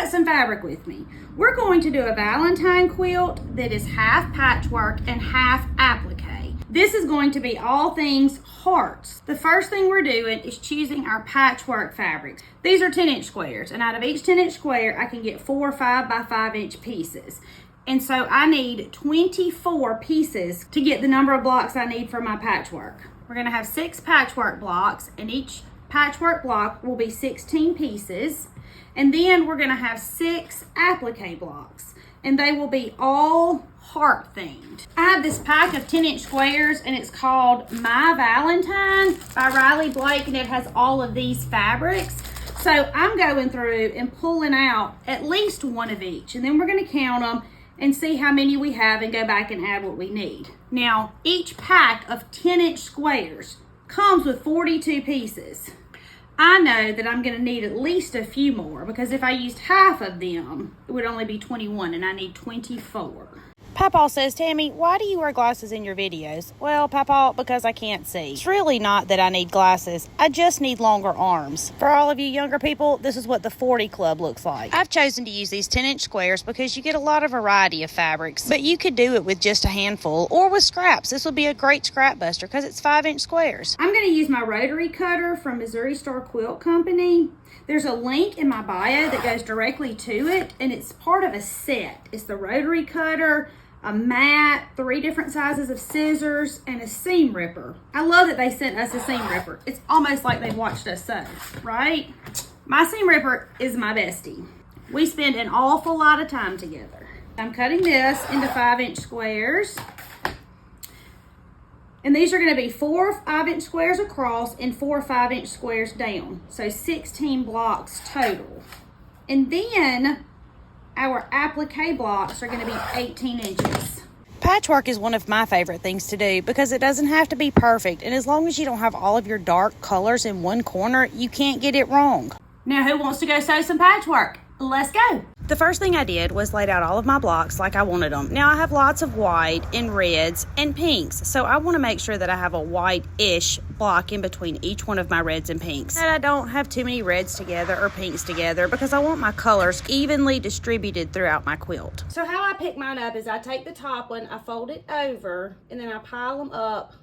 cut some fabric with me. We're going to do a Valentine quilt that is half patchwork and half applique. This is going to be all things hearts. The first thing we're doing is choosing our patchwork fabrics. These are 10-inch squares, and out of each 10-inch square, I can get 4 5 by 5-inch pieces. And so I need 24 pieces to get the number of blocks I need for my patchwork. We're gonna have 6 patchwork blocks, and each patchwork block will be 16 pieces. And then we're gonna have 6 applique blocks, and they will be all heart themed. I have this pack of 10-inch squares, and it's called My Valentine by Riley Blake, and it has all of these fabrics. So I'm going through and pulling out at least one of each, and then we're gonna count them and see how many we have and go back and add what we need. Now, each pack of 10-inch squares comes with 42 pieces. I know that I'm gonna need at least a few more, because if I used half of them, it would only be 21, and I need 24. Papa says, Tammy, why do you wear glasses in your videos? Well, Papa, because I can't see. It's really not that I need glasses. I just need longer arms. For all of you younger people, this is what the 40 Club looks like. I've chosen to use these 10-inch squares because you get a lot of variety of fabrics, but you could do it with just a handful or with scraps. This would be a great scrap buster because it's 5-inch squares. I'm gonna use my rotary cutter from Missouri Star Quilt Company. There's a link in my bio that goes directly to it, and it's part of a set. It's the rotary cutter, a mat, 3 different sizes of scissors, and a seam ripper. I love that they sent us a seam ripper. It's almost like they watched us sew, right? My seam ripper is my bestie. We spend an awful lot of time together. I'm cutting this into 5-inch squares. And these are gonna be 4 5-inch squares across and 4 5-inch squares down. So 16 blocks total. And then our applique blocks are gonna be 18 inches. Patchwork is one of my favorite things to do because it doesn't have to be perfect. And as long as you don't have all of your dark colors in one corner, you can't get it wrong. Now, who wants to go sew some patchwork? Let's go. The first thing I did was laid out all of my blocks like I wanted them. Now I have lots of white and reds and pinks, so I want to make sure that I have a white-ish block in between each one of my reds and pinks. And I don't have too many reds together or pinks together because I want my colors evenly distributed throughout my quilt. So how I pick mine up is I take the top one, I fold it over, and then I pile them up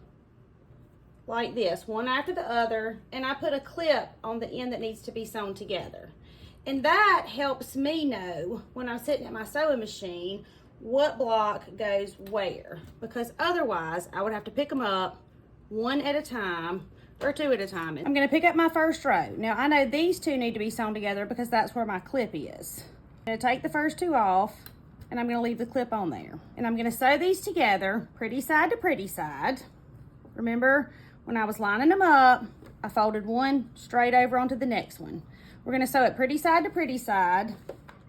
like this, one after the other, and I put a clip on the end that needs to be sewn together. And that helps me know when I'm sitting at my sewing machine what block goes where, because otherwise I would have to pick them up one at a time or 2 at a time. I'm going to pick up my first row. Now I know these 2 need to be sewn together because that's where my clip is. I'm going to take the first 2 off, and I'm going to leave the clip on there. And I'm going to sew these together pretty side to pretty side. Remember when I was lining them up, I folded one straight over onto the next one. We're gonna sew it pretty side to pretty side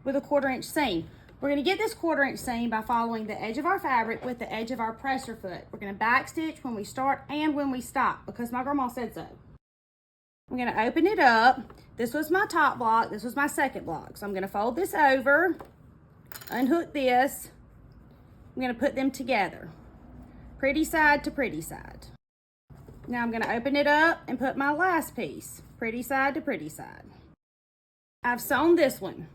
with a 1/4-inch seam. We're gonna get this 1/4-inch seam by following the edge of our fabric with the edge of our presser foot. We're gonna backstitch when we start and when we stop because my grandma said so. I'm gonna open it up. This was my top block, this was my second block. So I'm gonna fold this over, unhook this. I'm gonna put them together, pretty side to pretty side. Now I'm gonna open it up and put my last piece, pretty side to pretty side. I've sewn this one,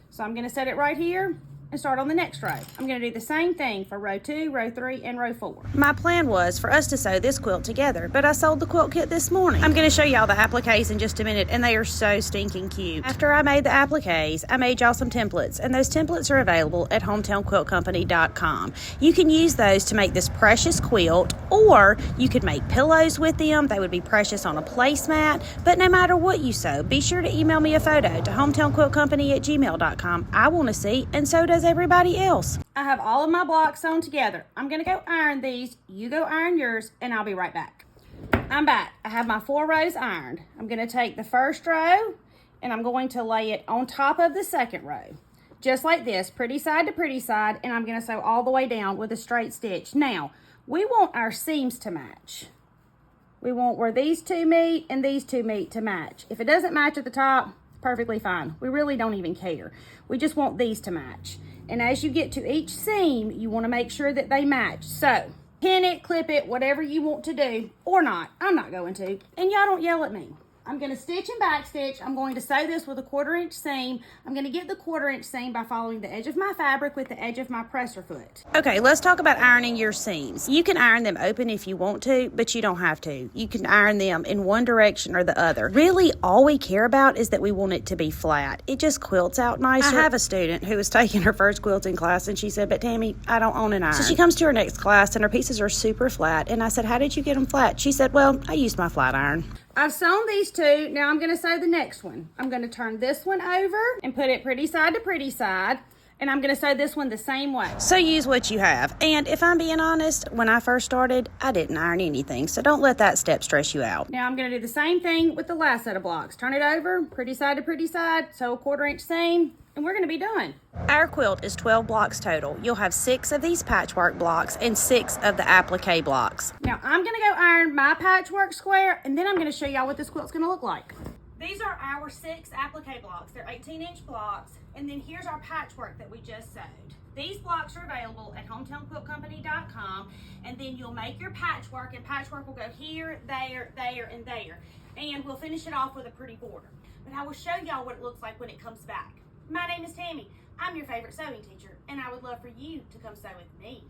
so I'm gonna set it right here and start on the next row. I'm gonna do the same thing for row 2, row 3, and row 4. My plan was for us to sew this quilt together, but I sold the quilt kit this morning. I'm gonna show y'all the appliques in just a minute, and they are so stinking cute. After I made the appliques, I made y'all some templates, and those templates are available at hometownquiltcompany.com. You can use those to make this precious quilt, or you could make pillows with them. They would be precious on a placemat, but no matter what you sew, be sure to email me a photo to hometownquiltcompany@gmail.com. I wanna see, and so does everybody else. I have all of my blocks sewn together. I'm gonna go iron these, you go iron yours, and I'll be right back. I'm back. I have my 4 rows ironed. I'm gonna take the first row and I'm going to lay it on top of the second row. Just like this, pretty side to pretty side, and I'm gonna sew all the way down with a straight stitch. Now, we want our seams to match. We want where these 2 meet and these 2 meet to match. If it doesn't match at the top, perfectly fine. We really don't even care. We just want these to match. And as you get to each seam, you want to make sure that they match. So, pin it, clip it, whatever you want to do, or not. I'm not going to. And y'all don't yell at me. I'm going to stitch and back stitch. I'm going to sew this with a 1/4 inch seam. I'm going to get the 1/4 inch seam by following the edge of my fabric with the edge of my presser foot. Okay, let's talk about ironing your seams. You can iron them open if you want to, but you don't have to. You can iron them in one direction or the other. Really, all we care about is that we want it to be flat. It just quilts out nicer. I have a student who was taking her first quilting class, and she said, but Tammy, I don't own an iron. So she comes to her next class, and her pieces are super flat. And I said, how did you get them flat? She said, well, I used my flat iron. I've sewn these two. Now I'm going to sew the next one. I'm going to turn this one over and put it pretty side to pretty side. And I'm going to sew this one the same way. So use what you have. And if I'm being honest, when I first started, I didn't iron anything. So don't let that step stress you out. Now I'm going to do the same thing with the last set of blocks. Turn it over, pretty side to pretty side, sew a 1/4 inch seam, and we're going to be done. Our quilt is 12 blocks total. You'll have 6 of these patchwork blocks and 6 of the applique blocks. Now I'm going to go iron my patchwork square, and then I'm going to show y'all what this quilt's going to look like. These are our 6 applique blocks. They're 18-inch blocks. And then here's our patchwork that we just sewed. These blocks are available at hometownquiltcompany.com. And then you'll make your patchwork, and patchwork will go here, there, there, and there. And we'll finish it off with a pretty border. But I will show y'all what it looks like when it comes back. My name is Tammy. I'm your favorite sewing teacher, and I would love for you to come sew with me.